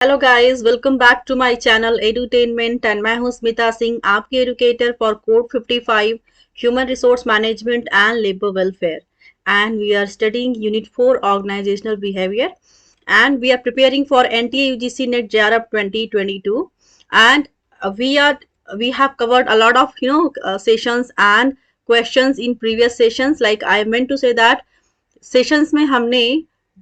Hello guys, welcome back to my channel edutainment and मैं हूं स्मिता सिंह, आपकी educator for code 55 human resource management and labour welfare and we are studying unit 4 organizational behaviour and we are preparing for NTA UGC NET JRF 2022 and we are we have covered a lot of sessions and questions in previous sessions. Like I meant to say that sessions में हमने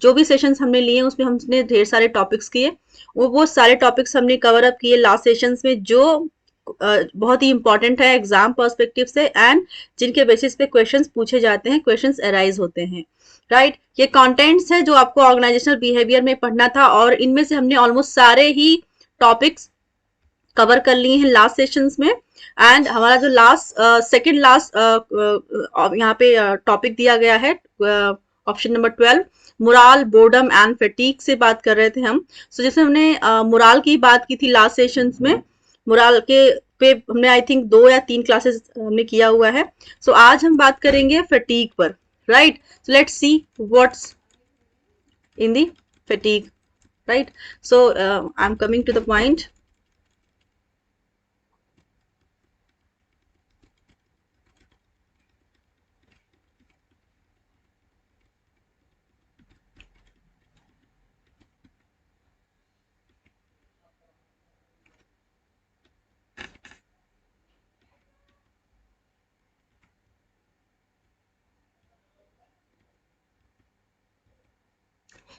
जो भी sessions हमने लिए उसमें हमने ढेर सारे टॉपिक्स किए, वो सारे टॉपिक्स हमने कवर अप किए लास्ट सेशंस में, जो बहुत ही इंपॉर्टेंट है एग्जाम पर्सपेक्टिव से एंड जिनके बेसिस पे क्वेश्चंस पूछे जाते हैं, क्वेश्चंस अराइज होते हैं, राइट। ये कंटेंट्स है जो आपको ऑर्गेनाइजेशनल बिहेवियर में पढ़ना था और इनमें से हमने ऑलमोस्ट सारे ही टॉपिक्स कवर कर लिए हैं लास्ट सेशंस में। एंड हमारा जो लास्ट सेकंड लास्ट यहाँ पे टॉपिक दिया गया है option number 12, mural, boredom and fatigue से बात कर रहे थे हम। सो जैसे हमने मुराल की बात की थी लास्ट सेशंस में, मुराल के पे हमने आई थिंक 2 या 3 क्लासेस हमने किया हुआ है। सो आज हम बात करेंगे फैटीग पर, right. So let's see what's in the fatigue, right. So I am coming to the point.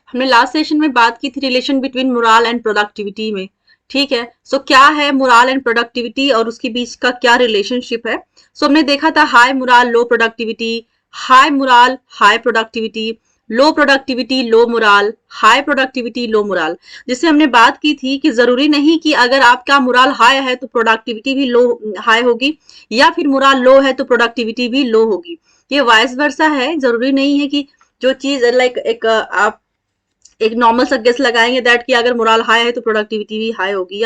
हमने लास्ट सेशन में बात की थी relation between morale and productivity में, ठीक है। सो क्या है मोराल एंड प्रोडक्टिविटी और उसके बीच का क्या रिलेशनशिप है। सो हमने देखा था high morale low productivity, high morale high productivity, low productivity low morale, high productivity low morale. जिससे हमने बात की थी कि जरूरी नहीं कि अगर आपका मोराल हाई है तो प्रोडक्टिविटी भी लो हाई होगी, या फिर मोराल लो है तो प्रोडक्टिविटी भी लो होगी। ये वाइस वर्सा है, जरूरी नहीं है कि जो चीज लाइक एक आप एक नॉर्मल सा गेस लगाएंगे दैट कि अगर मोरल हाई है तो प्रोडक्टिविटी भी हाई होगी,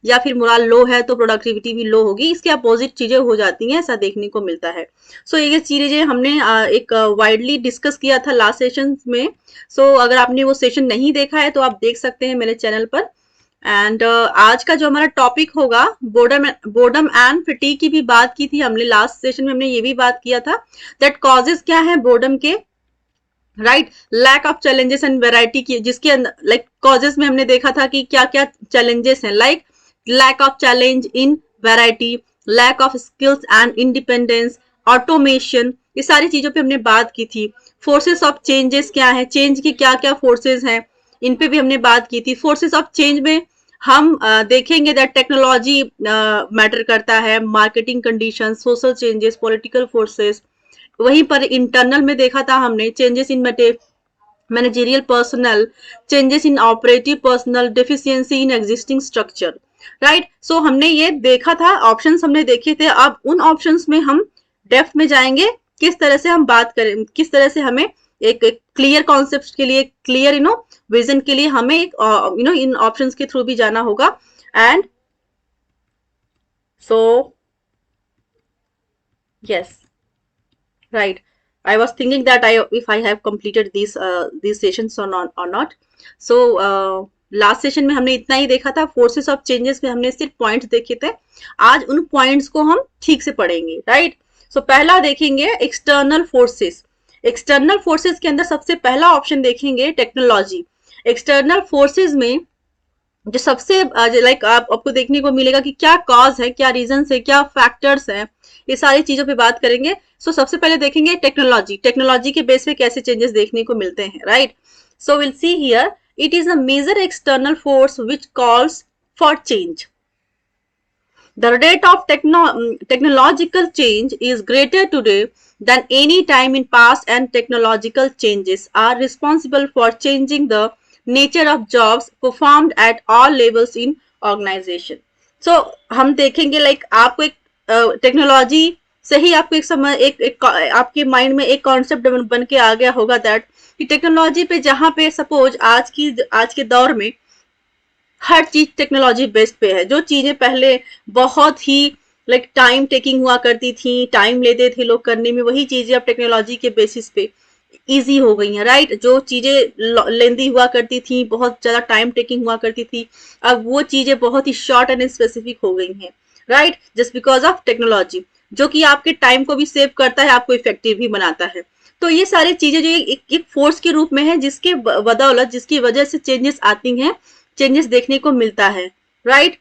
या फिर मोरल लो है तो प्रोडक्टिविटी भी लो होगी। इसके अपोजिट चीजें हो जाती हैं, ऐसा देखने को मिलता है। सो ये चीजें हमने एक वाइडली डिस्कस किया था लास्ट सेशन में। सो अगर आपने वो सेशन नहीं देखा है तो आप देख सकते हैं मेरे चैनल पर। एंड आज का जो हमारा टॉपिक होगा, बोर्डम एंड फटीग की भी बात की थी हमने लास्ट सेशन में। हमने ये भी बात किया था दैट कॉजेज क्या है बोर्डम के, right. Lack of challenges and variety की, जिसके अंदर लाइक कॉजेस में हमने देखा था कि क्या क्या चैलेंजेस हैं, like lack of challenge in variety, lack of skills and independence, automation, ये सारी चीजों पे हमने बात की थी। फोर्सेस ऑफ चेंजेस क्या है, चेंज की क्या क्या फोर्सेस हैं, इन पे भी हमने बात की थी। फोर्सेस ऑफ चेंज में हम देखेंगे दैट टेक्नोलॉजी मैटर करता है, marketing condition, social changes, political forces. वहीं पर इंटरनल में देखा था हमने changes in managerial personnel, changes in operative personnel, deficiency in existing structure, right. So हमने ये देखा था, ऑप्शंस हमने देखे थे। अब उन ऑप्शंस में हम डेप्थ में जाएंगे, किस तरह से हम बात करें, किस तरह से हमें एक क्लियर कॉन्सेप्ट के लिए, क्लियर विजन के लिए हमें एक इन ऑप्शंस के थ्रू भी जाना होगा। And so yes, right, I was thinking that if I have completed these sessions or not. So last session में हमने इतना ही देखा था, फोर्सेस ऑफ चेंजेस में हमने सिर्फ पॉइंट्स देखे थे। आज उन पॉइंट्स को हम ठीक से पढ़ेंगे, राइट। सो पहला देखेंगे एक्सटर्नल फोर्सेस। एक्सटर्नल फोर्सेस के अंदर सबसे पहला ऑप्शन देखेंगे टेक्नोलॉजी। एक्सटर्नल फोर्सेस में जो सबसे लाइक आपको देखने को मिलेगा कि क्या कॉज है, क्या रीजन है, क्या फैक्टर्स हैं, ये सारी चीजों पे बात करेंगे। सो सबसे पहले देखेंगे टेक्नोलॉजी। टेक्नोलॉजी के बेस पे कैसे चेंजेस देखने को मिलते हैं, right. So will see here, it is a major external force which calls for change. The rate of technological change is greater today than any time in past, and technological changes are responsible for changing the nature of jobs performed at all levels in organization. So हम देखेंगे like आपको एक technology से ही आपको एक समझ एक आपके माइंड में एक कॉन्सेप्ट बन के आ गया होगा दैट कि टेक्नोलॉजी पे जहाँ पे सपोज आज के दौर में हर चीज टेक्नोलॉजी बेस्ड पे है। जो चीजें पहले बहुत ही लाइक टाइम टेकिंग हुआ करती थी, टाइम लेते थे लोग करने में, वही चीजें अब टेक्नोलॉजी के बेसिस पे इजी हो गई हैं, राइट। जो चीजें लेंदी हुआ करती थी, बहुत ज्यादा टाइम टेकिंग हुआ करती थी, अब वो चीजें बहुत ही शॉर्ट एंड स्पेसिफिक हो गई हैं, right, just because of technology, जो कि आपके टाइम को भी सेव करता है, आपको इफेक्टिव भी बनाता है। तो ये सारी चीजें जो एक फोर्स के रूप में है, जिसके बदौलत, जिसकी वजह से चेंजेस आती हैं, चेंजेस देखने को मिलता है, राइट।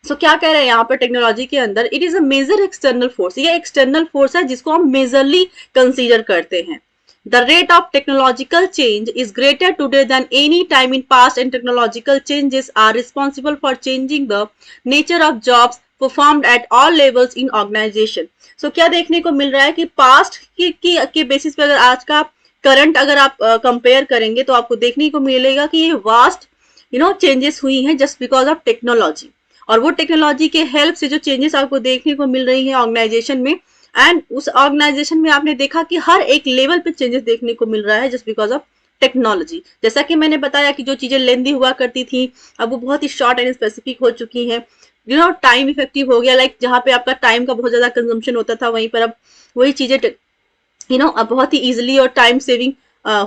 सो क्या कह रहे हैं यहाँ पर टेक्नोलॉजी के अंदर, it is a major external force, ये एक्सटर्नल फोर्स है जिसको हम मेजरली कंसीडर करते हैं। The rate of technological change is greater today than any time in past, and technological changes are responsible for changing the nature of jobs performed at all levels in organization. So क्या देखने को मिल रहा है कि past के basis पे अगर आज का करंट अगर आप कंपेयर करेंगे तो आपको देखने को मिलेगा कि ये वास्ट चेंजेस हुई हैं जस्ट बिकॉज ऑफ टेक्नोलॉजी। और वो टेक्नोलॉजी के हेल्प से जो चेंजेस आपको देखने को मिल रही है ऑर्गेनाइजेशन में, एंड उस ऑर्गेनाइजेशन में आपने देखा कि हर एक लेवल पे चेंजेस देखने को मिल रहा है जस्ट बिकॉज ऑफ टेक्नोलॉजी। जैसा कि मैंने बताया कि जो चीजें लेंदी हुआ करती थी, अब वो बहुत ही शॉर्ट एंड स्पेसिफिक हो चुकी हैं, टाइम इफेक्टिव हो गया, लाइक जहाँ पे आपका टाइम का बहुत ज्यादा कंजम्पशन होता था, वहीं पर अब वही चीजें अब बहुत ही इजिली और टाइम सेविंग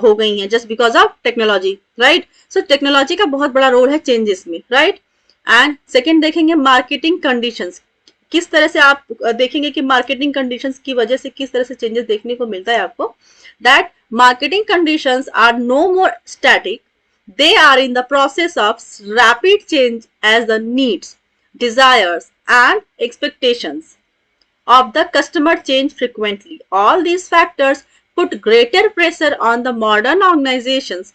हो गई हैं just because of technology, right. So technology का बहुत बड़ा रोल है चेंजेस में, राइट। एंड सेकेंड देखेंगे मार्केटिंग कंडीशंस, किस तरह से आप देखेंगे कि मार्केटिंग कंडीशंस की वजह से किस तरह से चेंजेस देखने को मिलता है आपको, that marketing conditions are no more static, they are in the process of rapid change as the needs, desires and expectations of the customer change frequently. All these factors put greater pressure on the modern organizations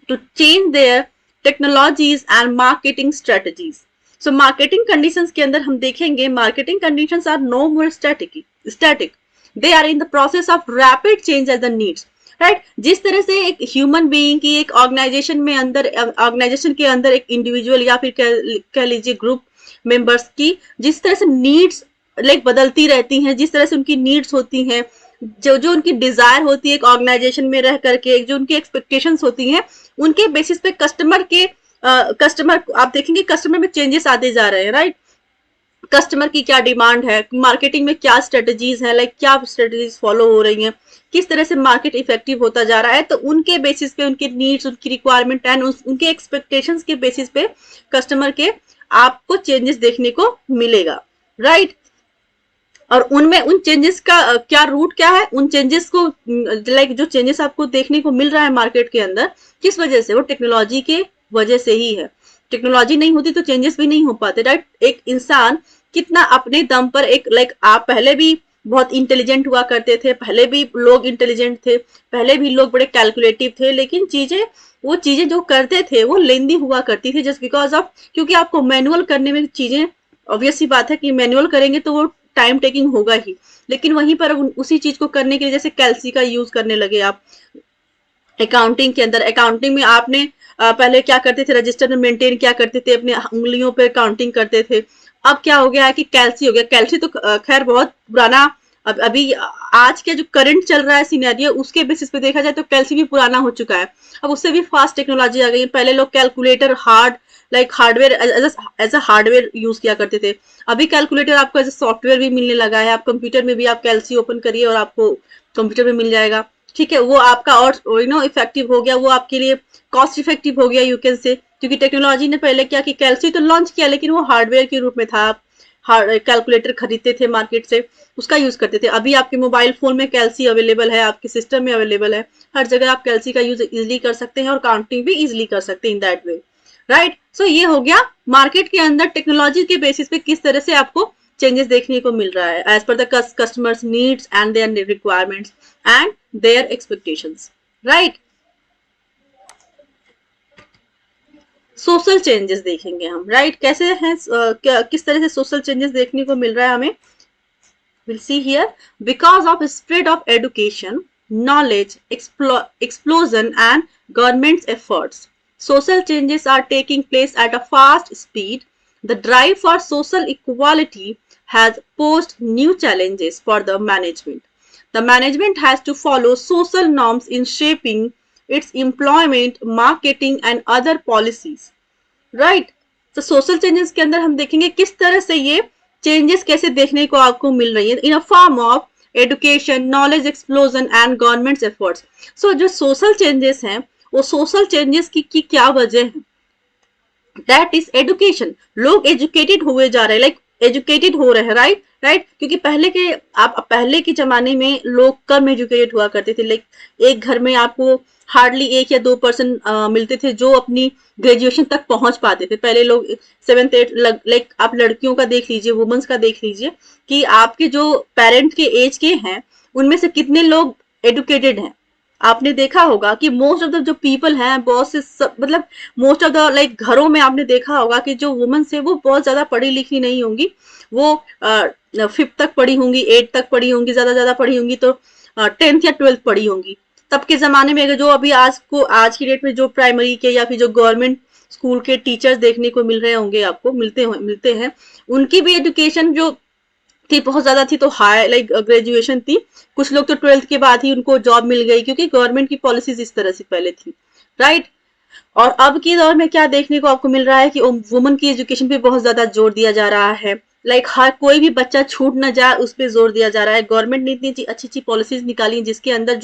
to change their technologies and marketing strategies. So marketing conditions के अंदर हम देखेंगे, marketing conditions are no more static. They are in the process of rapid change as the needs. Right जिस तरह से एक human being की एक ऑर्गेनाइजेशन के अंदर एक इंडिविजुअल या फिर कह लीजिए ग्रुप मेंबर्स की जिस तरह से नीड्स लाइक बदलती रहती हैं, जिस तरह से उनकी नीड्स होती हैं, जो उनकी डिजायर होती है एक ऑर्गेनाइजेशन में रह करके, जो उनकी एक्सपेक्टेशंस होती हैं, उनके बेसिस पे कस्टमर आप देखेंगे कस्टमर में चेंजेस आते जा रहे हैं, राइट। कस्टमर की क्या डिमांड है, मार्केटिंग में क्या स्ट्रेटजीज है, लाइक क्या स्ट्रेटजीज फॉलो हो रही हैं, किस तरह से मार्केट इफेक्टिव होता जा रहा है, तो उनके बेसिस पे उनके नीड्स, उनकी रिक्वायरमेंट एंड उनके एक्सपेक्टेशंस के बेसिस पे कस्टमर के आपको चेंजेस देखने को मिलेगा, राइट। और उनमें उन चेंजेस का क्या रूट क्या है, उन चेंजेस को लाइक जो चेंजेस आपको देखने को मिल रहा है मार्केट के अंदर, किस वजह से, वो टेक्नोलॉजी के वजह से ही है। टेक्नोलॉजी नहीं होती तो चेंजेस भी नहीं हो पाते, राइट। एक इंसान कितना अपने दम पर एक लाइक आप पहले भी बहुत इंटेलिजेंट हुआ करते थे, पहले भी लोग इंटेलिजेंट थे, पहले भी लोग बड़े कैलकुलेटिव थे, लेकिन वो चीजें जो करते थे वो लेंदी हुआ करती थी जस्ट बिकॉज ऑफ, क्योंकि आपको मैनुअल करने में चीजें, ऑब्वियस सी बात है कि मैनुअल करेंगे तो वो टाइम टेकिंग होगा ही, लेकिन वहीं पर उसी चीज को करने के लिए जैसे कैल्सी का यूज करने लगे आप अकाउंटिंग के अंदर। अकाउंटिंग में आपने पहले क्या करते थे, रजिस्टर में मेंटेन क्या करते थे, अपने उंगलियों पर काउंटिंग करते थे। अब क्या हो गया है कि कैल्सी हो गया। कैल्सी तो खैर बहुत पुराना, अभी आज के जो करंट चल रहा है सिनेरियो उसके बेसिस पे देखा जाए तो कैल्सी भी पुराना हो चुका है, अब उससे भी फास्ट टेक्नोलॉजी आ गई है। पहले लोग calculator hardware as a hardware use किया करते थे, अभी कैलकुलेटर आपको एज अ सॉफ्टवेयर भी मिलने लगा है। आप कंप्यूटर में भी आप कैल्सी ओपन करिए और आपको कंप्यूटर में मिल जाएगा, ठीक है। वो आपका और इफेक्टिव हो गया, वो आपके लिए कॉस्ट इफेक्टिव हो गया यू कैन से, क्योंकि टेक्नोलॉजी ने पहले क्या कि कैल्सी तो लॉन्च किया लेकिन वो हार्डवेयर के रूप में था। आप कैलकुलेटर खरीदते थे मार्केट से, उसका यूज करते थे। अभी आपके मोबाइल फोन में कैल्सी अवेलेबल है, आपके सिस्टम में अवेलेबल है, हर जगह आप कैल्सी का यूज इजिली कर सकते हैं और काउंटिंग भी इजिली कर सकते हैं इन दैट वे, राइट। सो ये हो गया मार्केट के अंदर टेक्नोलॉजी के बेसिस पे किस तरह से आपको चेंजेस देखने को मिल रहा है as per the customers needs and their requirements and their expectations, right. Social changes देखेंगे हम, राइट, कैसे हैं, किस तरह से सोशल चेंजेस देखने को मिल रहा है हमें। Will see here, because of spread of education, knowledge explosion and government's efforts, social changes are taking place at a fast speed. The drive for social equality has posed new challenges for the management. The management has to follow social norms in shaping its employment, marketing and other policies, right. तो social changes के अंदर हम देखेंगे किस तरह से ये changes कैसे देखने को आपको मिल रही है in a form of education, knowledge explosion and government's efforts. So जो social changes हैं वो social changes की क्या वजह है? That is education. लोग एजुकेटेड हुए जा रहे हैं, लाइक एजुकेटेड हो रहे हैं, राइट राइट. क्योंकि पहले के जमाने में लोग कम एजुकेटेड हुआ करते थे. लाइक एक घर में आपको हार्डली 1 या 2% मिलते थे जो अपनी ग्रेजुएशन तक पहुंच पाते थे. पहले लोग 7th 8th, लाइक आप लड़कियों का देख लीजिए, वुमेन्स का देख लीजिए कि आपके जो पेरेंट के एज के हैं उनमें से कितने लोग एजुकेटेड हैं. आपने देखा होगा कि मोस्ट ऑफ द जो पीपल हैं, बहुत से मतलब मोस्ट ऑफ द लाइक घरों में आपने देखा होगा कि जो वुमेन्स है वो बहुत ज्यादा पढ़ी लिखी नहीं होंगी. वो 5th तक पढ़ी होंगी, 8th तक पढ़ी होंगी, ज्यादा पढ़ी होंगी तो 10th या 12th पढ़ी होंगी. तब के जमाने में जो अभी आज की डेट में जो प्राइमरी के या फिर जो गवर्नमेंट स्कूल के टीचर्स देखने को मिल रहे होंगे, आपको मिलते हैं, उनकी भी एजुकेशन जो थी बहुत ज्यादा थी, तो हाई लाइक ग्रेजुएशन थी. कुछ लोग तो 12th के बाद ही उनको जॉब मिल गई क्योंकि गवर्नमेंट की पॉलिसीज इस तरह से पहले थी, राइट. और अब के दौर में क्या देखने को आपको मिल रहा है कि वुमन की एजुकेशन पे बहुत ज्यादा जोर दिया जा रहा है. लाइक हर कोई भी बच्चा छूट ना जाए उस पर जोर दिया जा रहा है. गवर्नमेंट ने इतनी अच्छी अच्छी पॉलिसीज निकाली जिसके अंदर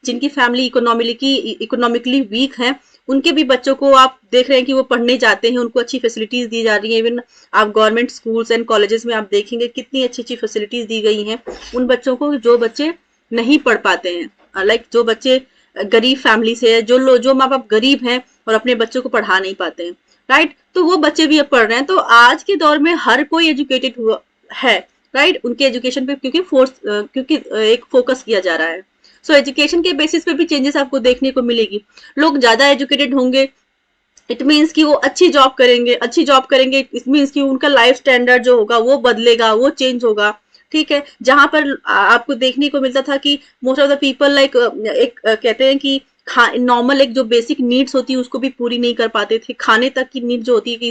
जिनकी फैमिली इकोनॉमिकली वीक है उनके भी बच्चों को आप देख रहे हैं कि वो पढ़ने जाते हैं, उनको अच्छी फैसिलिटीज दी जा रही है. इवन आप गवर्नमेंट स्कूल्स एंड कॉलेजेस में आप देखेंगे कितनी अच्छी अच्छी फैसिलिटीज दी गई हैं उन बच्चों को जो बच्चे नहीं पढ़ पाते हैं. लाइक जो बच्चे गरीब फैमिली से है, जो माँ बाप गरीब हैं और अपने बच्चों को पढ़ा नहीं पाते हैं, राइट. तो वो बच्चे भी अब पढ़ रहे हैं. तो आज के दौर में हर कोई एजुकेटेड हुआ है, राइट. उनके एजुकेशन पे क्योंकि एक फोकस किया जा रहा है. सो एजुकेशन के बेसिस पे भी चेंजेस आपको देखने को मिलेगी. लोग ज्यादा एजुकेटेड होंगे, इट मीन्स कि वो अच्छी जॉब करेंगे. इट मीन्स कि उनका लाइफ स्टैंडर्ड जो होगा वो बदलेगा, वो चेंज होगा, ठीक है. जहां पर आपको देखने को मिलता था कि most of the people like एक कहते हैं कि नॉर्मल एक जो बेसिक नीड्स होती है उसको भी पूरी नहीं कर पाते थे. खाने तक की नीड जो होती है कि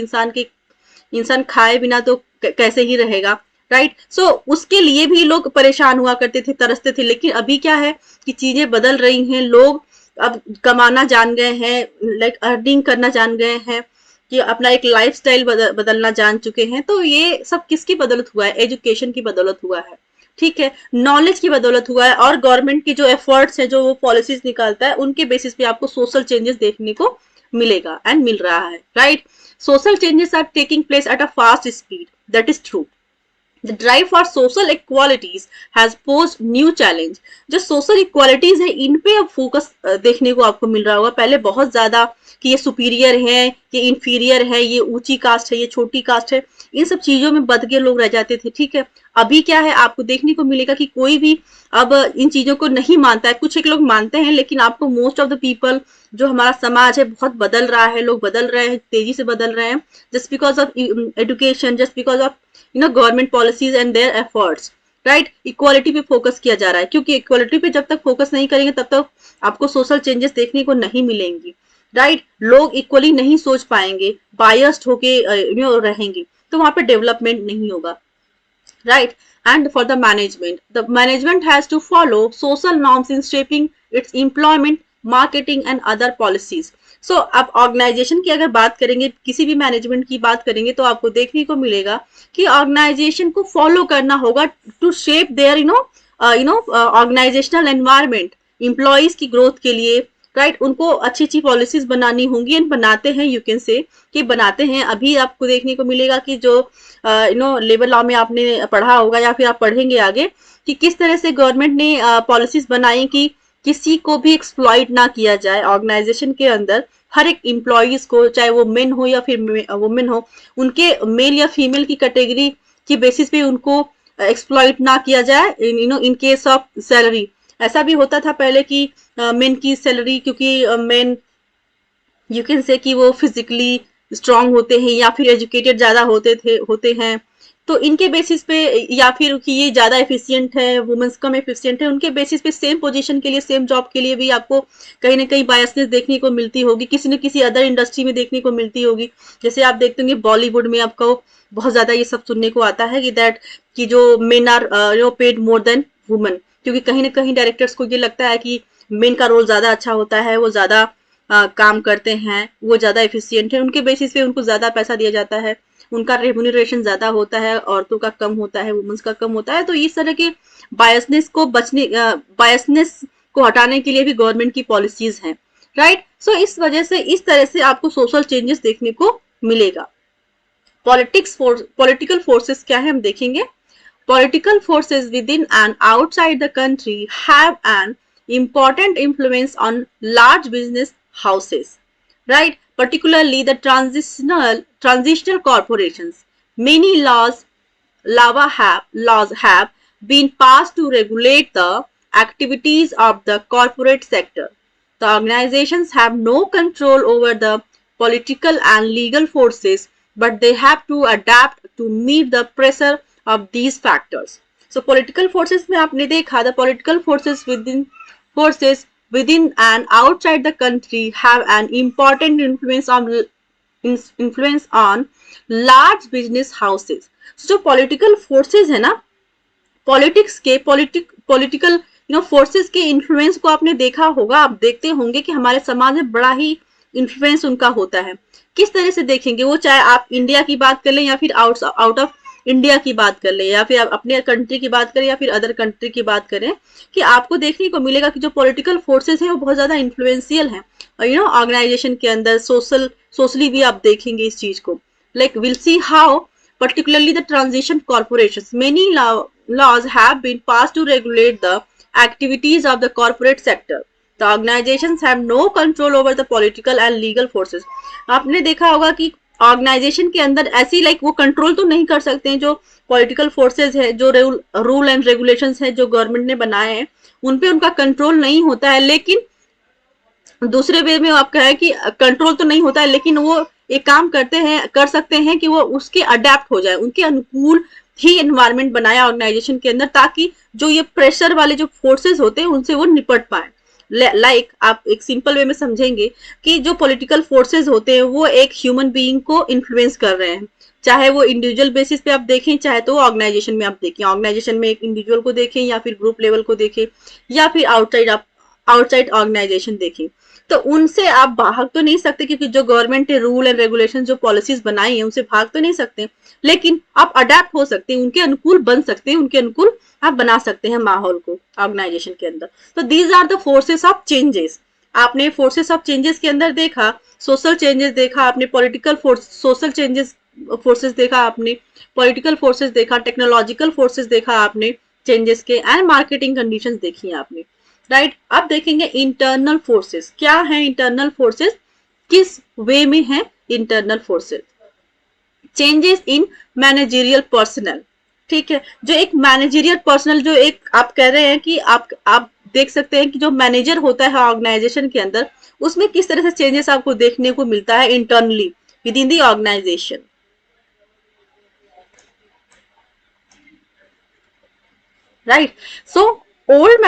इंसान खाए बिना तो कैसे ही रहेगा, राइट. सो उसके लिए भी लोग परेशान हुआ करते थे, तरसते थे. लेकिन अभी क्या है कि चीजें बदल रही हैं. लोग अब कमाना जान गए हैं, लाइक अर्निंग करना जान गए हैं, कि अपना एक लाइफस्टाइल बदलना जान चुके हैं. तो ये सब किसकी बदौलत हुआ है? एजुकेशन की बदौलत हुआ है, ठीक है. नॉलेज की बदौलत हुआ है. और गवर्नमेंट की जो एफर्ट्स है, जो वो पॉलिसीज निकालता है, उनके बेसिस पे आपको सोशल चेंजेस देखने को मिलेगा एंड मिल रहा है, right. Social changes are taking place at a fast speed, that is true. The drive for social equalities has posed new challenge. जो social equalities है इन पे अब फोकस देखने को आपको मिल रहा होगा. पहले बहुत ज्यादा कि ये सुपीरियर है, ये इंफीरियर है, ये ऊंची कास्ट है, ये छोटी कास्ट है, इन सब चीजों में बद के लोग रह जाते थे, ठीक है. अभी क्या है आपको देखने को मिलेगा कि कोई भी अब इन चीजों को नहीं मानता है. कुछ एक लोग मानते हैं लेकिन आपको मोस्ट ऑफ द पीपल, जो हमारा समाज है बहुत बदल रहा है, लोग बदल रहे हैं, तेजी से बदल रहे हैं, just because of education, just because of government policies and their efforts, right. Equality पे फोकस किया जा रहा है क्योंकि इक्वालिटी पे जब तक फोकस नहीं करेंगे तब तक आपको सोशल चेंजेस देखने को नहीं मिलेंगी, राइट. लोग इक्वली नहीं सोच पाएंगे, बायस्ड होके रहेंगे, तो वहां पे डेवलपमेंट नहीं होगा, right. And for the management has to follow social norms in shaping its employment, marketing and other policies. So अब ऑर्गेनाइजेशन की अगर बात करेंगे, किसी भी मैनेजमेंट की बात करेंगे, तो आपको देखने को मिलेगा कि ऑर्गेनाइजेशन को फॉलो करना होगा to shape their organizational environment, employees की ग्रोथ के लिए, राइट. उनको अच्छी अच्छी पॉलिसीज बनानी होंगी एंड बनाते हैं, यू कैन से कि बनाते हैं. अभी आपको देखने को मिलेगा कि जो लेबर लॉ में आपने पढ़ा होगा या फिर आप पढ़ेंगे आगे कि किस तरह से गवर्नमेंट ने पॉलिसीज बनाई कि किसी को भी एक्सप्लॉइट ना किया जाए. ऑर्गेनाइजेशन के अंदर हर एक एम्प्लॉइज को, चाहे वो मेन हो या फिर वुमेन हो, उनके मेल या फीमेल की कैटेगरी की बेसिस पे उनको एक्सप्लॉइट ना किया जाए. इन केस ऑफ सैलरी ऐसा भी होता था पहले कि मेन की सैलरी, क्योंकि मेन यू कैन से कि वो फिजिकली स्ट्रांग होते हैं या फिर एजुकेटेड ज्यादा होते हैं, तो इनके बेसिस पे, या फिर कि ये ज्यादा एफिशिएंट है, वुमेन्स कम एफिशिएंट है, उनके बेसिस पे सेम पोजीशन के लिए, सेम जॉब के लिए भी आपको कहीं ना कहीं बायसनेस देखने को मिलती होगी, किसी न किसी अदर इंडस्ट्री में देखने को मिलती होगी. जैसे आप देखते होंगे बॉलीवुड में आपको बहुत ज्यादा ये सब सुनने को आता है कि जो men are paid more than women, क्योंकि कहीं ना कहीं डायरेक्टर्स को ये लगता है कि मेन का रोल ज्यादा अच्छा होता है, वो ज्यादा काम करते हैं वो ज्यादा एफिशिएंट है, उनके बेसिस पे उनको ज्यादा पैसा दिया जाता है, उनका रेम्यूनरेशन ज्यादा होता है, औरतों का कम होता है, वुमेन्स का कम होता है। तो इस तरह के बायसनेस को हटाने के लिए भी गवर्नमेंट की पॉलिसीज हैं, राइट। सो इस वजह से इस तरह से आपको सोशल चेंजेस देखने को मिलेगा। पॉलिटिकल फोर्सेस क्या है हम देखेंगे। Political forces within and outside the country have an important influence on large business houses, right? Particularly the transitional corporations. Many laws have been passed to regulate the activities of the corporate sector. The organizations have no control over the political and legal forces, but they have to adapt to meet the pressure of these factors. So political forces में आपने देखा the political forces within and outside the country have an important influence on large business houses. So political forces है ना, political forces के influence को आपने देखा होगा, आप देखते होंगे कि हमारे समाज में बड़ा ही इन्फ्लुएंस उनका होता है। किस तरह से देखेंगे वो, चाहे आप इंडिया की बात कर लें या फिर आउट ऑफ इंडिया की बात कर ले, या फिर आप अपने कंट्री की बात करें या फिर अदर कंट्री की बात करें, कि आपको देखने को मिलेगा कि जो पॉलिटिकल फोर्सेस हैं वो बहुत ज्यादा इन्फ्लुएंशियल हैं ऑर्गेनाइजेशन के अंदर। सोशली भी आप देखेंगे इस चीज को। Like will see how particularly the transition corporations, many laws have been passed to regulate the activities of the corporate sector. The organizations have no control over the political and legal forces. आपने देखा होगा कि organisation के अंदर ऐसी वो control तो नहीं कर सकते हैं, जो पॉलिटिकल फोर्सेस है, जो रूल एंड रेगुलेशंस है जो गवर्नमेंट ने बनाए हैं, उन पे उनका कंट्रोल नहीं होता है। लेकिन दूसरे वे में आपका है कि कंट्रोल तो नहीं होता है, लेकिन वो एक काम कर सकते हैं कि वो उसके अडेप्ट हो जाए, उनके अनुकूल ही एनवायरनमेंट बनाया ऑर्गेनाइजेशन के अंदर, ताकि जो ये प्रेशर वाले जो फोर्सेस होते हैं उनसे वो निपट पाए। आप एक सिंपल वे में समझेंगे कि जो पॉलिटिकल फोर्सेस होते हैं वो एक ह्यूमन बीइंग को इन्फ्लुएंस कर रहे हैं, चाहे वो इंडिविजुअल बेसिस पे आप देखें, चाहे तो ऑर्गेनाइजेशन में आप देखें, ऑर्गेनाइजेशन में एक इंडिविजुअल को देखें या फिर ग्रुप लेवल को देखें या फिर आउटसाइड ऑर्गेनाइजेशन देखें। तो उनसे आप भाग तो नहीं सकते, क्योंकि जो गवर्नमेंट ने रूल एंड रेगुलेशन जो पॉलिसीज बनाई है उनसे भाग तो नहीं सकते, लेकिन आप अडेप्ट हो सकते हैं, उनके अनुकूल बन सकते हैं, उनके अनुकूल आप बना सकते हैं माहौल को ऑर्गेनाइजेशन के अंदर। तो these are the forces of changes. आपने फोर्सेस ऑफ चेंजेस के अंदर देखा, सोशल चेंजेस देखा आपने, पॉलिटिकल सोशल चेंजेस फोर्सेस देखा आपने, पॉलिटिकल फोर्सेस देखा, टेक्नोलॉजिकल फोर्सेस देखा आपने चेंजेस के, एंड मार्केटिंग कंडीशंस देखी आपने, राइट। अब देखेंगे इंटरनल फोर्सेस क्या है। इंटरनल फोर्सेस किस वे में है internal forces? Changes in managerial personal, ठीक है। जो एक मैनेजरियल पर्सनल, जो एक आप कह रहे हैं कि आप देख सकते हैं कि जो मैनेजर होता है ऑर्गेनाइजेशन के अंदर, उसमें किस तरह से चेंजेस आपको देखने को मिलता है internally within the organization, right. So old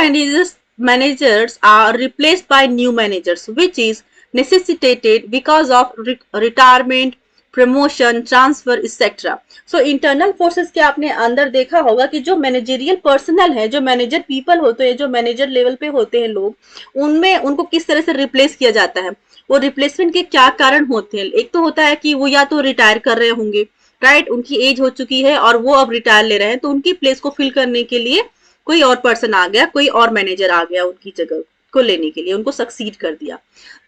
managers are replaced by new managers, which is necessitated because of retirement, promotion, transfer etcetera. So internal forces के आपने अंदर देखा होगा कि जो मैनेजरियल पर्सनल है, जो मैनेजर पीपल होते हैं, जो मैनेजर लेवल पे होते हैं लोग, उनमें उनको किस तरह से रिप्लेस किया जाता है। वो रिप्लेसमेंट के क्या कारण होते हैं? एक तो होता है कि वो या तो रिटायर कर रहे होंगे, राइट, उनकी एज हो चुकी है और वो अब रिटायर ले रहे हैं, तो उनकी प्लेस को फिल करने के लिए कोई और पर्सन आ गया, कोई और मैनेजर आ गया उनकी जगह को लेने के लिए, उनको सक्सीड कर दिया।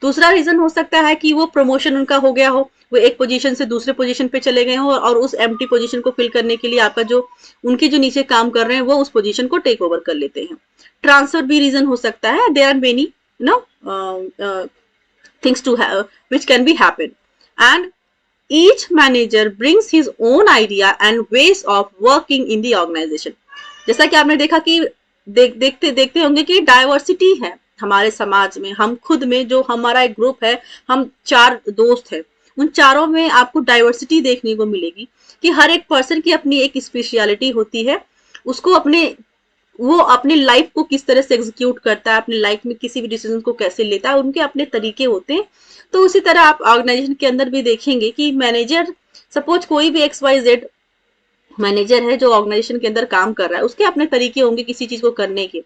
दूसरा रीजन हो सकता है कि वो प्रमोशन उनका हो गया हो, वो एक पोजीशन से दूसरे पोजीशन पे चले गए हो और उस एम्प्टी पोजीशन को फिल करने के लिए आपका जो उनके जो नीचे काम कर रहे हैं वो उस पोजीशन को टेक ओवर कर लेते हैं। ट्रांसफर भी रीजन हो सकता है। There are many things to which can be happen, and each manager brings his own idea and ways of working in the organization। जैसा कि आपने देखा कि देखते होंगे कि डाइवर्सिटी है हमारे समाज में, हम खुद में जो हमारा एक ग्रुप है, हम 4 दोस्त हैं, उन चारों में आपको डाइवर्सिटी देखने को मिलेगी कि हर एक पर्सन की अपनी एक स्पेशलिटी होती है, उसको वो अपनी लाइफ को किस तरह से एग्जीक्यूट करता है, अपनी लाइफ में किसी भी डिसीजन को कैसे लेता है, उनके अपने तरीके होते हैं। तो उसी तरह आप ऑर्गेनाइजेशन के अंदर भी देखेंगे कि मैनेजर, सपोज कोई भी XYZ मैनेजर है जो ऑर्गेनाइजेशन के अंदर काम कर रहा है, उसके अपने तरीके होंगे किसी चीज को करने के,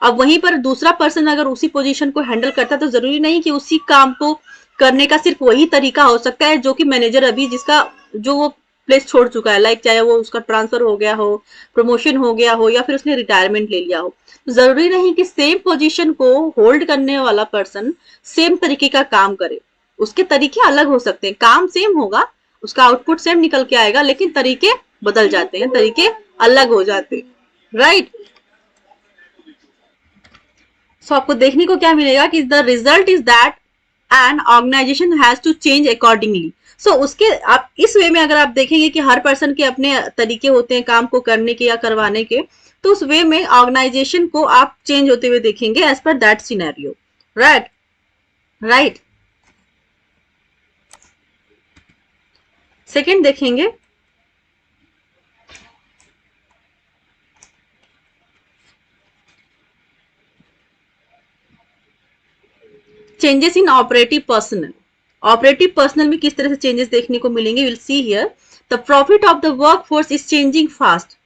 अब वहीं पर दूसरा पर्सन अगर उसी पोजीशन को हैंडल करता है तो जरूरी नहीं कि उसी काम को करने का सिर्फ वही तरीका हो सकता है जो कि मैनेजर अभी जिसका जो वो प्लेस छोड़ चुका है, लाइक चाहे वो उसका ट्रांसफर हो गया हो, प्रमोशन हो गया हो या फिर उसने रिटायरमेंट ले लिया हो। तो जरूरी नहीं कि सेम पोजीशन को होल्ड करने वाला पर्सन सेम तरीके का काम करे, उसके तरीके अलग हो सकते हैं, काम सेम होगा, उसका आउटपुट सेम निकल के आएगा, लेकिन तरीके बदल जाते हैं, तरीके अलग हो जाते हैं, राइट। सो आपको देखने को क्या मिलेगा कि the result is that an organisation has to change accordingly. So उसके आप इस वे में अगर आप देखेंगे कि हर पर्सन के अपने तरीके होते हैं काम को करने के या करवाने के, तो उस वे में ऑर्गेनाइजेशन को आप चेंज होते हुए देखेंगे एज पर that scenario, right right. Second देखेंगे, changes in operative personnel. Operative personnel में किस तरह से चेंजेस देखने को मिलेंगे, will see here. The profit of the work force is changing fast.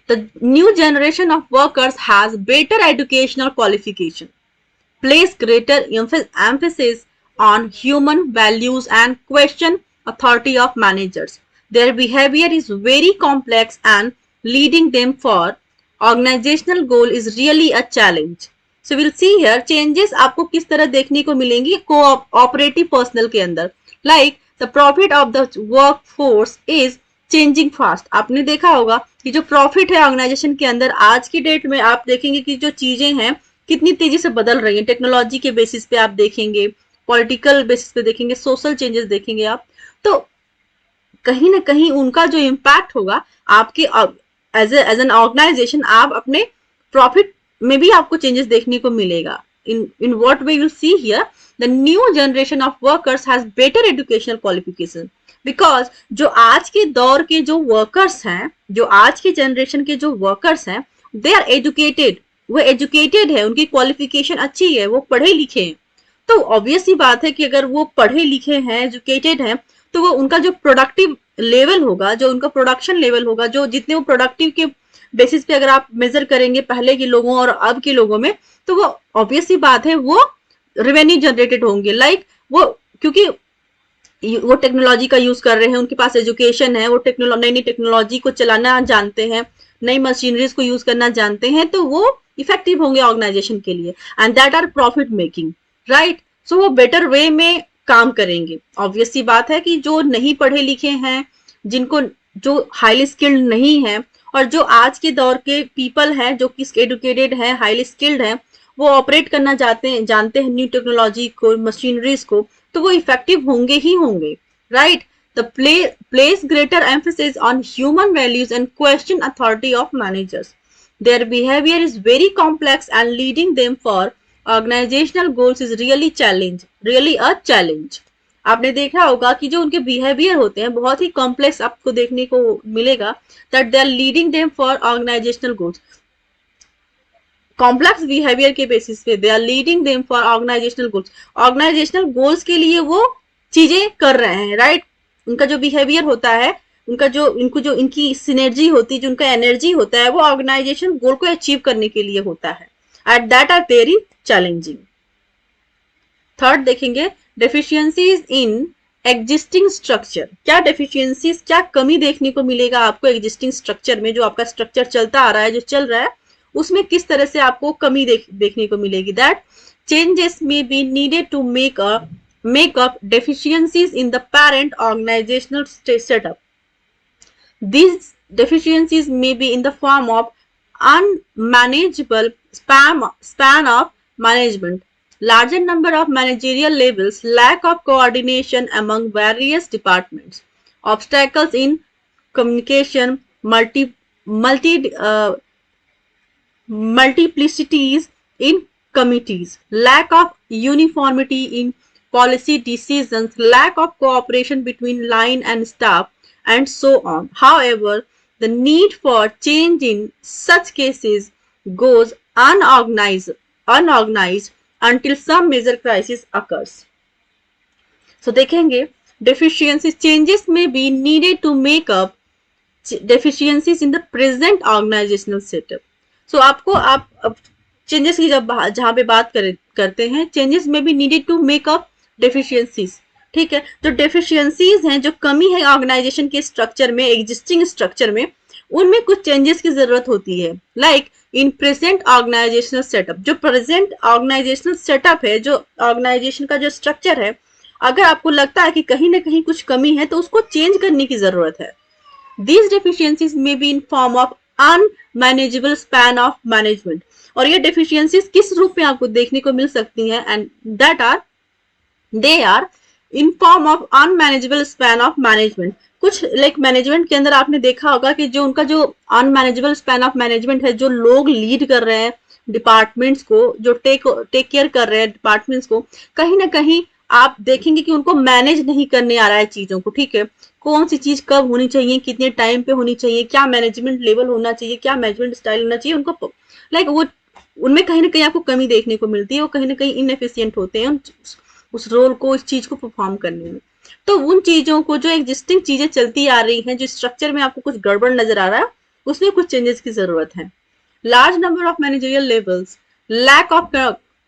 The new generation of workers has better educational qualification, place greater emphasis on human values and question authority of managers. Their behavior is very complex and leading them for organizational goal is really a challenge. So we'll see here changes आपको किस तरह देखने को मिलेंगी cooperative personnel के अंदर, like the profit of the workforce is changing fast. आपने देखा होगा कि जो प्रॉफिट है ऑर्गेनाइजेशन के अंदर आज की डेट में आप देखेंगे कि जो चीजें हैं कितनी तेजी से बदल रही है, टेक्नोलॉजी के बेसिस पे आप देखेंगे, पॉलिटिकल बेसिस पे देखेंगे, सोशल चेंजेस देखेंगे आप, तो कहीं ना कहीं उनका जो इम्पैक्ट होगा आपके एज एन ऑर्गेनाइजेशन, आप अपने प्रॉफिट में भी आपको चेंजेस देखने को मिलेगा। In what way will see here, the new generation of workers has better educational qualification, because जो आज के दौर के जो वर्कर्स हैं, जो आज के जनरेशन के जो वर्कर्स हैं, दे आर एजुकेटेड, वो एजुकेटेड है, उनकी क्वालिफिकेशन अच्छी है, वो पढ़े लिखे हैं। तो ऑब्वियस ही बात है कि अगर वो पढ़े लिखे हैं, एजुकेटेड हैं, तो वो उनका जो प्रोडक्टिव लेवल होगा, जो उनका प्रोडक्शन लेवल होगा, जो जितने वो प्रोडक्टिव के बेसिस पे अगर आप मेजर करेंगे पहले के लोगों और अब के लोगों में, तो वो ऑब्वियस ही बात है वो रेवेन्यू जनरेटेड होंगे, लाइक वो क्योंकि वो टेक्नोलॉजी का यूज कर रहे हैं, उनके पास एजुकेशन है, वो नई नई टेक्नोलॉजी को चलाना जानते हैं, नई मशीनरीज को यूज करना जानते हैं, तो वो इफेक्टिव होंगे ऑर्गेनाइजेशन के लिए, and that are profit making, right. So वो बेटर वे में काम करेंगे। ऑब्वियस सी बात है कि जो नहीं पढ़े लिखे हैं, जिनको जो हाईली स्किल्ड नहीं है, और जो आज के दौर के पीपल हैं जो कि एडुकेटेड हैं, हाईली स्किल्ड हैं, वो ऑपरेट करना जानते हैं न्यू टेक्नोलॉजी को, मशीनरीज को, तो वो इफेक्टिव होंगे ही होंगे, right. The place greater emphasis on human values and question authority of managers. Their behavior is very complex and leading them for organizational goals is really a challenge. आपने देखा होगा कि जो उनके बिहेवियर होते हैं बहुत ही कॉम्प्लेक्स आपको देखने को मिलेगा, that they are leading them for organizational goals. Complex behaviour के बेसिस पे they are leading them for organizational goals, organizational goals के लिए वो चीजें कर रहे हैं, राइट। उनका जो बिहेवियर होता है, उनका जो इनकी सिनर्जी होती है, जो उनका एनर्जी होता है, वो ऑर्गेनाइजेशन गोल को अचीव करने के लिए होता है, at that are very challenging. Third देखेंगे, डेफिशिएंसीज इन एग्जिस्टिंग स्ट्रक्चर। क्या डेफिशिएंसीज, क्या कमी देखने को मिलेगा आपको एग्जिस्टिंग स्ट्रक्चर में, जो आपका स्ट्रक्चर चलता आ रहा है, जो चल रहा है, उसमें किस तरह से आपको कमी देखने को मिलेगी। That changes may be needed to make up deficiencies in the parent organizational setup. These deficiencies may be in the form of unmanageable span of management, larger number of managerial levels, lack of coordination among various departments, obstacles in communication, multiplicities in committees, lack of uniformity in policy decisions, lack of cooperation between line and staff, and so on. However, the need for change in such cases goes unorganized until some major crisis occurs. So देखेंगे, deficiencies, changes may be needed to make up deficiencies in the present organizational setup. सो आपको आप changes की जब जहां पे बात करते हैं, चेंजेस में भी needed to make up deficiencies. ठीक है, जो डेफिशिएंसीज हैं, जो कमी है ऑर्गेनाइजेशन के स्ट्रक्चर में, एग्जिस्टिंग स्ट्रक्चर में, उनमें कुछ चेंजेस की जरूरत होती है। Like in present organizational setup, जो प्रेजेंट ऑर्गेनाइजेशनल सेटअप है, जो ऑर्गेनाइजेशन का जो स्ट्रक्चर है, अगर आपको लगता है कि कहीं ना कहीं कुछ कमी है तो उसको चेंज करने की जरूरत है। These deficiencies may be in form of unmanageable span of management। और ये deficiencies किस रूप में आपको देखने को मिल सकती हैं? And that are, they are in form of unmanageable span of management। कुछ लाइक मैनेजमेंट के अंदर आपने देखा होगा कि जो उनका जो अनमैनेजेबल स्पैन ऑफ मैनेजमेंट है, जो लोग लीड कर रहे हैं डिपार्टमेंट्स को, जो टेक केयर कर रहे हैं डिपार्टमेंट्स को, कहीं ना कहीं आप देखेंगे कि उनको मैनेज नहीं करने आ रहा है चीजों को। ठीक है, कौन सी चीज कब होनी चाहिए, कितने टाइम पे होनी चाहिए, क्या मैनेजमेंट लेवल होना चाहिए, क्या मैनेजमेंट स्टाइल होना चाहिए, उनको लाइक वो उनमें कहीं ना कहीं आपको कमी देखने को मिलती है। वो कहीं ना कहीं इनएफिशिएंट होते हैं उस रोल को, इस चीज को परफॉर्म करने में। तो उन चीजों को, जो एग्जिस्टिंग चीजें चलती आ रही हैं, जो स्ट्रक्चर में आपको कुछ गड़बड़ नजर आ रहा है, उसमें कुछ चेंजेस की जरूरत है। Large number of managerial levels, lack of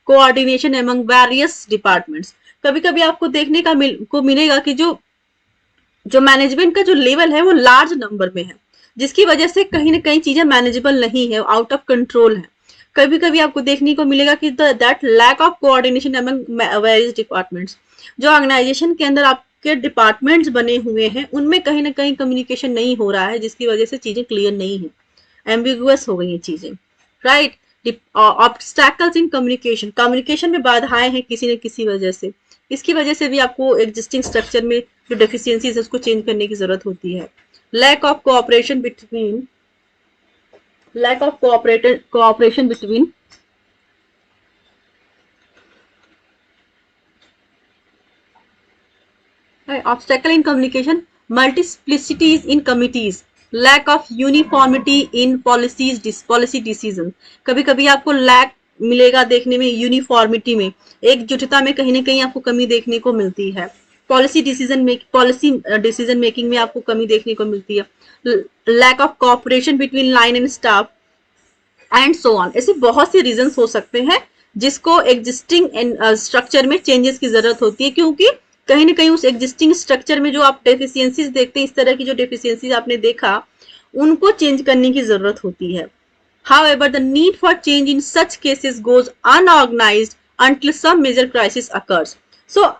coordination among various departments. कभी कभी आपको देखने को मिलेगा कि जो मैनेजमेंट का जो लेवल है वो लार्ज नंबर में है, जिसकी वजह से कहीं ना कहीं चीजें मैनेजेबल नहीं है, आउट ऑफ कंट्रोल है। कभी कभी आपको देखने को मिलेगा कि that lack of coordination among various departments, जो ऑर्गेनाइजेशन के अंदर आपके डिपार्टमेंट्स बने हुए हैं, उनमें कहीं ना कहीं कम्युनिकेशन नहीं हो रहा है, जिसकी वजह से चीजें क्लियर नहीं है, एम्बिगुअस हो गई है चीजें। Right, obstacles in communication, communication में बाधाएं हैं किसी न किसी वजह से। इसकी वजह से भी आपको एग्जिस्टिंग स्ट्रक्चर में जो डेफिशिएंसीज है उसको चेंज करने की जरूरत होती है। Lack of cooperation between cooperation between obstacle in communication, multiplicities in committees, lack of uniformity in policy decision। कभी कभी आपको लैक मिलेगा देखने में यूनिफॉर्मिटी में, एकजुटता में कहीं ना कहीं आपको कमी देखने को मिलती है। पॉलिसी डिसीजन मेकिंग में आपको कमी देखने को मिलती है। Lack of cooperation between line and staff and so on. ऐसे बहुत से रीजन हो सकते हैं जिसको एग्जिस्टिंग स्ट्रक्चर में चेंजेस की जरूरत होती है, क्योंकि कहीं ना कहीं उस एग्जिस्टिंग स्ट्रक्चर में जो आप डेफिशिएंसीज देखते हैं, इस तरह की जो डेफिशिएंसीज आपने देखा, उनको चेंज करने की जरूरत होती है। However, the need for change in such cases goes unorganized until some major crisis occurs। So,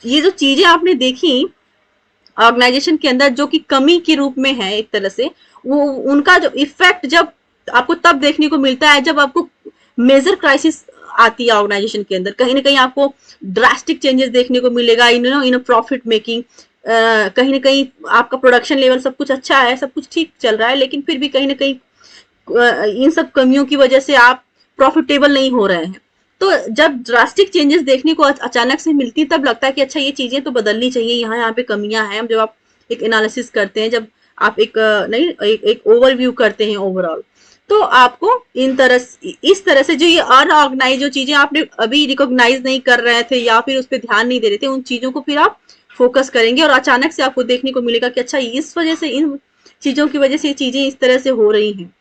ये जो चीजें आपने देखी ऑर्गेनाइजेशन के अंदर, जो कि कमी के रूप में है एक तरह से, वो उनका जो इफेक्ट जब आपको तब देखने को मिलता है जब आपको मेजर क्राइसिस आती है ऑर्गेनाइजेशन के अंदर। कहीं ना कहीं आपको ड्रास्टिक चेंजेस देखने को मिलेगा इन प्रॉफिट मेकिंग। कहीं ना कहीं आपका प्रोडक्शन लेवल सब कुछ अच्छा है, सब कुछ ठीक चल रहा है, लेकिन फिर भी कहीं ना कहीं इन सब कमियों की वजह से आप प्रॉफिटेबल नहीं हो रहे हैं। तो जब ड्रास्टिक चेंजेस देखने को अचानक से मिलती है, तब लगता है कि अच्छा ये चीजें तो बदलनी चाहिए, यहाँ पे कमियां हैं। जब आप एक एनालिसिस करते हैं, जब आप एक ओवरव्यू करते हैं ओवरऑल, तो आपको इस तरह से जो ये अनऑर्गेनाइज जो चीजें आपने अभी रिकॉग्नाइज नहीं कर रहे थे या फिर उस पर ध्यान नहीं दे रहे थे, उन चीजों को फिर आप फोकस करेंगे और अचानक से आपको देखने को मिलेगा कि अच्छा इस वजह से, इन चीजों की वजह से ये चीजें इस तरह से हो रही हैं,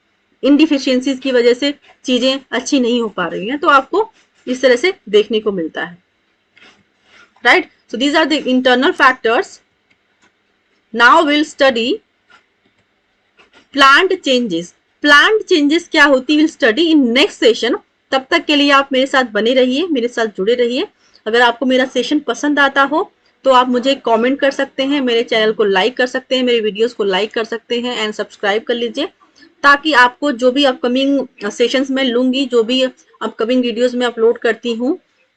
इन डिफिशियंसीज की वजह से चीजें अच्छी नहीं हो पा रही हैं। तो आपको इस तरह से देखने को मिलता है। Right, so these are the internal factors. Now will study planned changes. Planned changes क्या होती will study in next session. तब तक के लिए आप मेरे साथ बने रहिए, मेरे साथ जुड़े रहिए। अगर आपको मेरा सेशन पसंद आता हो तो आप मुझे कमेंट कर सकते हैं, मेरे चैनल को लाइक कर सकते हैं, मेरे वीडियोस को लाइक कर सकते हैं एंड सब्सक्राइब कर लीजिए, ताकि आपको जो भी अपकमिंग सेशंस में लूंगी, जो भी अपकमिंग वीडियोस में अपलोड करती हूँ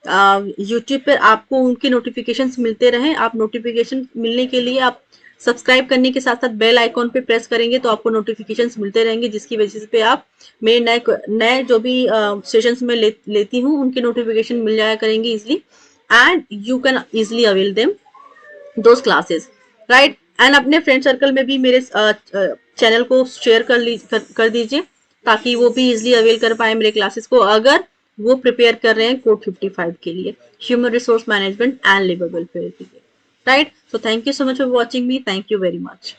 यूट्यूब पर, आपको उनके नोटिफिकेशंस मिलते रहें। आप नोटिफिकेशन मिलने के लिए आप सब्सक्राइब करने के साथ साथ बेल आइकॉन पे प्रेस करेंगे तो आपको नोटिफिकेशंस मिलते रहेंगे, जिसकी वजह से आप मेरे नए जो भी सेशंस में लेती हूँ उनके नोटिफिकेशन मिल जाया करेंगे easily, and you can easily avail them those classes. Right, and अपने फ्रेंड सर्कल में भी मेरे चैनल को शेयर कर दीजिए, ताकि वो भी इजिली अवेल कर पाए मेरे क्लासेस को, अगर वो प्रिपेयर कर रहे हैं कोड 55 के लिए, human resource management and labour welfare के लिए। Right, so thank you so much for watching me. Thank you very much.